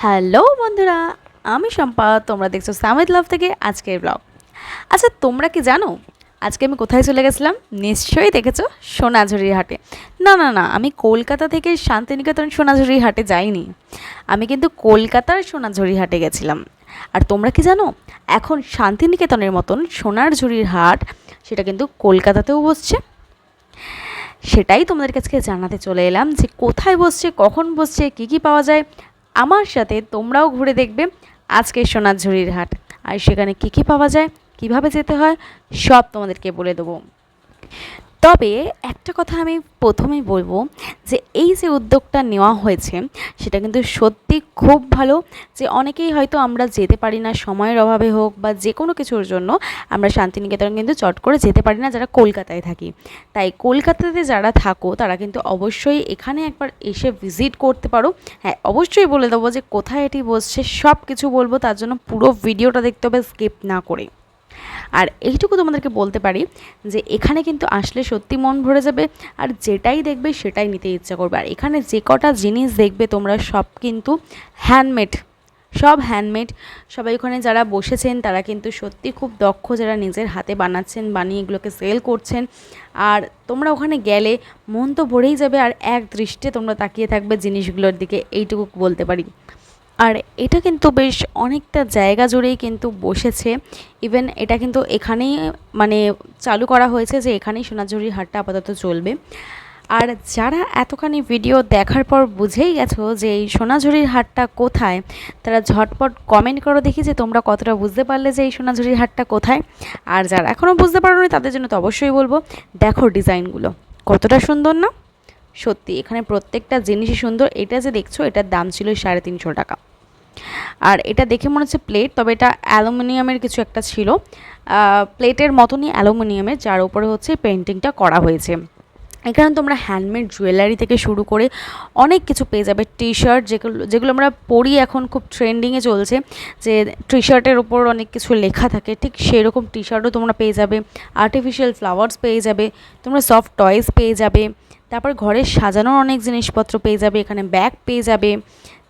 Hello বন্ধুরা, আমি শম্পা। তোমরা দেখছো সামিদ লাভ থেকে আজকের ব্লগ। আচ্ছা, তোমরা কি জানো আজকে আমি কোথায় চলে গেছিলাম? নিশ্চয়ই দেখেছো, সোনাঝুরির হাটে। না না না, আমি কলকাতা থেকে শান্তিনিকেতন সোনাঝুরির হাটে যাইনি। আমি কিন্তু কলকাতার সোনাঝুরির হাটে গেছিলাম। আর তোমরা কি জানো, এখন শান্তিনিকেতনের মতন সোনার ঝুরির হাট সেটা কিন্তু কলকাতাতেও বসছে। সেটাই তোমাদের কাছে জানাতে চলে এলাম যে কোথায় বসছে, কখন বসছে, কী কী পাওয়া যায়। আমার সাথে তোমরাও ঘুরে দেখবে আজকের সোনাঝুরির হাট। আর সেখানে কী কী পাওয়া যায়, কিভাবে যেতে হয়, সব তোমাদেরকে বলে দেবো। তবে একটা কথা আমি প্রথমেই বলবো যে এই যে উদ্যোগটা নেওয়া হয়েছে সেটা কিন্তু সত্যি খুব ভালো। যে অনেকেই হয়তো আমরা যেতে পারি না, সময়ের অভাবে হোক বা যে কোনো কিছুর জন্য আমরা শান্তিনিকেতন কিন্তু চট করে যেতে পারি না যারা কলকাতায় থাকি। তাই কলকাতাতে যারা থাকো তারা কিন্তু অবশ্যই এখানে একবার এসে ভিজিট করতে পারো। হ্যাঁ, অবশ্যই বলে দেবো যে কোথায় এটি বসছে, সব কিছু বলবো, তার জন্য পুরো ভিডিওটা দেখতে হবে স্কিপ না করে। আর এইটুকু তোমাদেরকে বলতে পারি যে এখানে কিন্তু আসলে সত্যি মন ভরে যাবে, আর যেটাই দেখবে সেটাই নিতে ইচ্ছা করবে। আর এখানে যে কটা জিনিস দেখবে তোমরা সব কিন্তু হ্যান্ডমেড, সব হ্যান্ডমেড। সবাই ওখানে যারা বসেছেন তারা কিন্তু সত্যি খুব দক্ষ, যারা নিজের হাতে বানাচ্ছেন, বানিয়ে এগুলোকে সেল করছেন। আর তোমরা ওখানে গেলে মন তো ভরেই যাবে, আর এক দৃষ্টে তোমরা তাকিয়ে থাকবে জিনিসগুলোর দিকে, এইটুকু বলতে পারি। আর এটা কিন্তু বেশ অনেকটা জায়গা জুড়েই কিন্তু বসেছে। ইভেন এটা কিন্তু এখানেই মানে চালু করা হয়েছে যে এখানেই সোনাঝুরির হাটটা আপাতত চলবে। আর যারা এতখানি ভিডিও দেখার পর বুঝেই গেছো যে এই সোনাঝুরির হাটটা কোথায়, তারা ঝটপট কমেন্ট করো দেখি যে তোমরা কতটা বুঝতে পারলে যে এই সোনাঝুরির হাটটা কোথায়। আর যারা এখনও বুঝতে পারোনি তাদের জন্য তো অবশ্যই বলবো, দেখো ডিজাইনগুলো কতটা সুন্দর না। সত্যি এখানে প্রত্যেকটা জিনিসই সুন্দর। এটা যে দেখছো এটার দাম ছিল 350 টাকা। আর এটা দেখে মনে হচ্ছে প্লেট, তবে এটা অ্যালুমিনিয়ামের কিছু একটা ছিল, প্লেটের মতনই অ্যালুমিনিয়ামের, যার উপরে হচ্ছে পেন্টিংটা করা হয়েছে। এখানে তোমরা হ্যান্ডমেড জুয়েলারি থেকে শুরু করে অনেক কিছু পেয়ে যাবে। টি শার্ট, যেগুলো যেগুলো আমরা পরি এখন খুব ট্রেন্ডিংয়ে চলছে, যে টি শার্টের উপর অনেক কিছু লেখা থাকে, ঠিক সেরকম টি শার্টও তোমরা পেয়ে যাবে। আর্টিফিশিয়াল ফ্লাওয়ার্স পেয়ে যাবে, তোমরা সফট টয়েস পেয়ে যাবে। তারপর ঘরে সাজানোর অনেক জিনিসপত্র পেয়ে যাবে, এখানে ব্যাগ পেয়ে যাবে।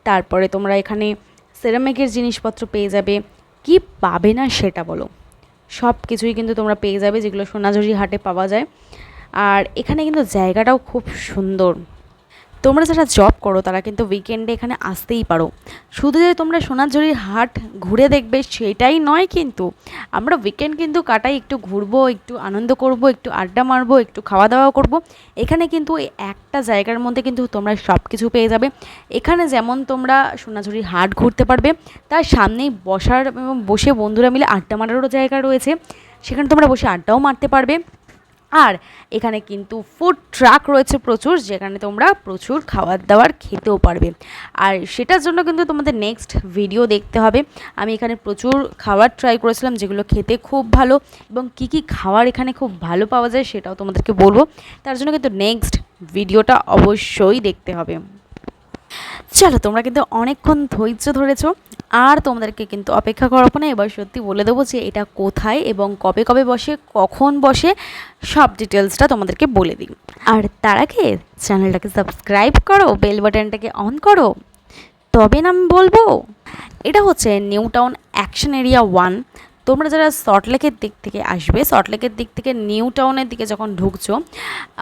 তারপরে তোমরা এখানে সেরামিকের জিনিসপত্র পেয়ে যাবে। কি পাবে না সেটা বলো, সব কিছুই কিন্তু তোমরা পেয়ে যাবে যেগুলো সোনাঝুরি হাটে পাওয়া যায়। আর এখানে কিন্তু জায়গাটাও খুব সুন্দর। তোমরা যারা জব করো তারা কিন্তু উইকেন্ডে এখানে আসতেই পারো। শুধু যে তোমরা সোনাঝুরির হাট ঘুরে দেখবে সেটাই নয়, কিন্তু আমরা উইকেন্ড কিন্তু কাটাই, একটু ঘুরবো, একটু আনন্দ করব, একটু আড্ডা মারবো, একটু খাওয়া দাওয়া করব। এখানে কিন্তু এই একটা জায়গার মধ্যে কিন্তু তোমরা সব কিছু পেয়ে যাবে। এখানে যেমন তোমরা সোনাঝুরির হাট ঘুরতে পারবে, তার সামনেই বসার এবং বসে বন্ধুরা মিলে আড্ডা মারারও জায়গা রয়েছে, সেখানে তোমরা বসে আড্ডাও মারতে পারবে। আর এখানে কিন্তু ফুড ট্রাক রয়েছে প্রচুর, যেখানে তোমরা প্রচুর খাবার দাবার খেতেও পারবে। আর সেটার জন্য কিন্তু তোমাদের নেক্সট ভিডিও দেখতে হবে। আমি এখানে প্রচুর খাবার ট্রাই করেছিলাম যেগুলো খেতে খুব ভালো, এবং কী কী খাবার এখানে খুব ভালো পাওয়া যায় সেটাও তোমাদেরকে বলবো। তার জন্য কিন্তু নেক্সট ভিডিওটা অবশ্যই দেখতে হবে। চলো, তোমরা কিন্তু অনেকক্ষণ ধৈর্য ধরেছো, আর তোমাদেরকে কিন্তু অপেক্ষা করাবো না। এবার সত্যি বলে দেবো যে এটা কোথায় এবং কবে কবে বসে, কখন বসে, সব ডিটেলসটা তোমাদেরকে বলে দিই। আর তার আগে চ্যানেলটাকে সাবস্ক্রাইব করো, বেল বাটনটাকে অন করো, তবে না আমি বলবো। এটা হচ্ছে নিউ টাউন অ্যাকশন এরিয়া 1। তোমরা যারা সল্টলেকের দিক থেকে আসবে, সল্টলেকের দিক থেকে নিউ টাউনের দিকে যখন ঢুকছো,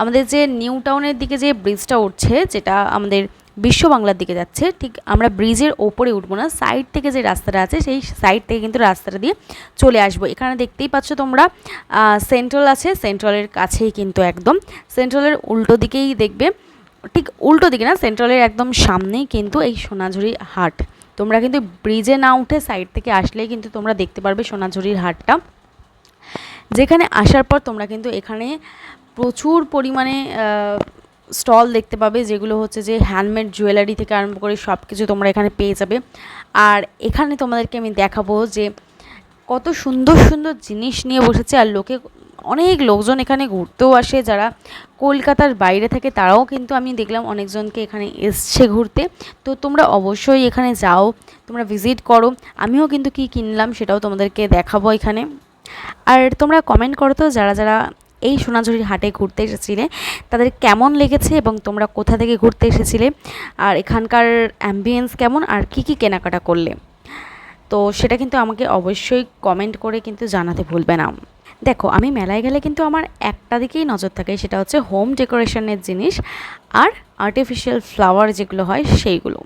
আমাদের যে নিউ টাউনের দিকে যে ব্রিজটা উঠছে, যেটা আমাদের বিশ্ব বাংলার দিকে যাচ্ছে, ঠিক আমরা ব্রিজের ওপরে উঠবো না, সাইড থেকে যে রাস্তাটা আছে সেই সাইড থেকে কিন্তু রাস্তাটা দিয়ে চলে আসবো। এখানে দেখতেই পাচ্ছ তোমরা সেন্ট্রাল আছে, সেন্ট্রালের কাছেই কিন্তু একদম সেন্ট্রালের উল্টো দিকেই দেখবে, ঠিক উল্টো দিকে না, সেন্ট্রালের একদম সামনেই কিন্তু এই সোনাঝুরি হাট। তোমরা কিন্তু ব্রিজে না উঠে সাইড থেকে আসলেই কিন্তু তোমরা দেখতে পারবে সোনাঝুরির হাটটা। যেখানে আসার পর তোমরা কিন্তু এখানে প্রচুর পরিমাণে স্টল দেখতে পাবে, যেগুলো হচ্ছে যে হ্যান্ডমেড জুয়েলারি থেকে আরম্ভ করে সব কিছু তোমরা এখানে পেয়ে যাবে। আর এখানে তোমাদেরকে আমি দেখাবো যে কত সুন্দর সুন্দর জিনিস নিয়ে বসেছে। আর অনেক লোকজন এখানে ঘুরতেও আসে, যারা কলকাতার বাইরে থাকে তারাও কিন্তু আমি দেখলাম অনেকজনকে এখানে এসছে ঘুরতে। তো তোমরা অবশ্যই এখানে যাও, তোমরা ভিজিট করো। আমিও কিন্তু কি কিনলাম সেটাও তোমাদেরকে দেখাবো এখানে। আর তোমরা কমেন্ট করো তো যারা যারা এই সোনাঝুরির হাটে ঘুরতে এসেছিলে তাদের কেমন লেগেছে এবং তোমরা কোথা থেকে ঘুরতে এসেছিলে, আর এখানকার অ্যাম্বিয়েন্স কেমন, আর কি কি কেনাকাটা করলে। তো সেটা কিন্তু আমাকে অবশ্যই কমেন্ট করে কিন্তু জানাতে ভুলবে না। দেখো, আমি মেলায় গেলে কিন্তু আমার একটা দিকেই নজর থাকে, সেটা হচ্ছে হোম ডেকোরেশনের জিনিস আর আর্টিফিশিয়াল ফ্লাওয়ার যেগুলো হয় সেইগুলো।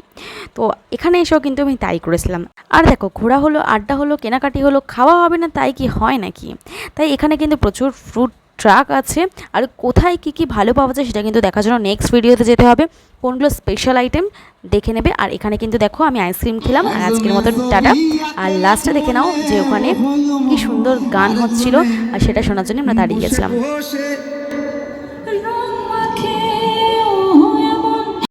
তো এখানে এসেও কিন্তু আমি তাই করেছিলাম। আর দেখো, ঘোরা হলো, আড্ডা হলো, কেনাকাটি হলো, খাওয়া হবে না তাই কি হয় নাকি। তাই এখানে কিন্তু প্রচুর ফ্রুট ট্রাক আছে, আর কোথায় কি কি ভালো পাওয়া যায় সেটা কিন্তু দেখার জন্য নেক্সট ভিডিওতে যেতে হবে। কোনগুলো স্পেশাল আইটেম দেখে নেবে। আর এখানে কিন্তু দেখো আমি আইসক্রিম খেলাম। আর আজকের মতন টাটা। আর লাস্টে দেখে নাও যে ওখানে কি সুন্দর গান হচ্ছিল, আর সেটা শোনার জন্য আমরা দাঁড়িয়ে গেছিলাম।